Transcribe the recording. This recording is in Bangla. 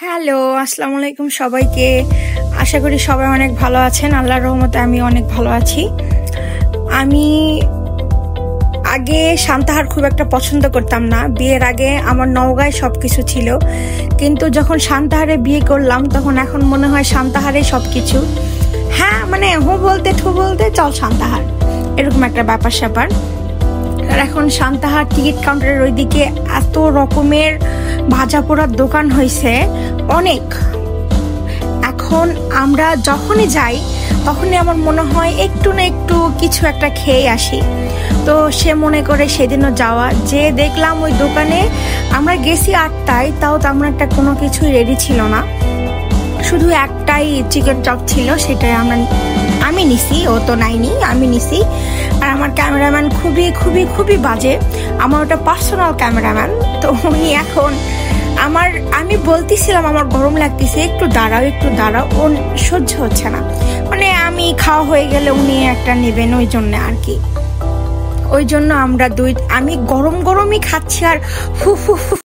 হ্যালো, আসসালামু আলাইকুম সবাইকে। আশা করি সবাই অনেক ভালো আছেন। আল্লাহর রহমতে আমি অনেক ভালো আছি। আমি আগে সান্তাহার খুব একটা পছন্দ করতাম না। বিয়ের আগে আমার নওগাঁয় সবকিছু ছিল, কিন্তু যখন সান্তাহারে বিয়ে করলাম তখন এখন মনে হয় সান্তাহারে সবকিছু। হ্যাঁ, মানে হু বলতে ঠু বলতে চল সান্তাহার, এরকম একটা ব্যাপার স্যাপার। আর এখন সান্তাহার টিকিট কাউন্টারের ওইদিকে এত রকমের ভাজা পোড়ার দোকান হয়েছে অনেক। এখন আমরা যখনই যাই তখনই আমার মনে হয় একটু না একটু কিছু একটা খেয়ে আসি। তো সে মনে করে সেদিনও যাওয়া, যে দেখলাম ওই দোকানে আমরা গেছি 8টায়, তাও তেমন একটা কোনো কিছুই রেডি ছিল না, শুধু একটাই চিকেন চপ ছিল, সেটাই আমি নিছি, ও তো নাইনি, আমি নিছি। আর আমার ক্যামেরাম্যান খুবই খুবই খুবই বাজে, আমার ওটা পার্সোনাল ক্যামেরাম্যান। তো উনি এখন আমি বলতেছিলাম আমার গরম লাগতেছে, একটু দাঁড়াও, ও সহ্য হচ্ছে না, মানে আমি খাওয়া হয়ে গেলে উনি একটা নেবেন, ওই জন্য আর কি। ওই জন্য আমি গরমই খাচ্ছি আর হু হু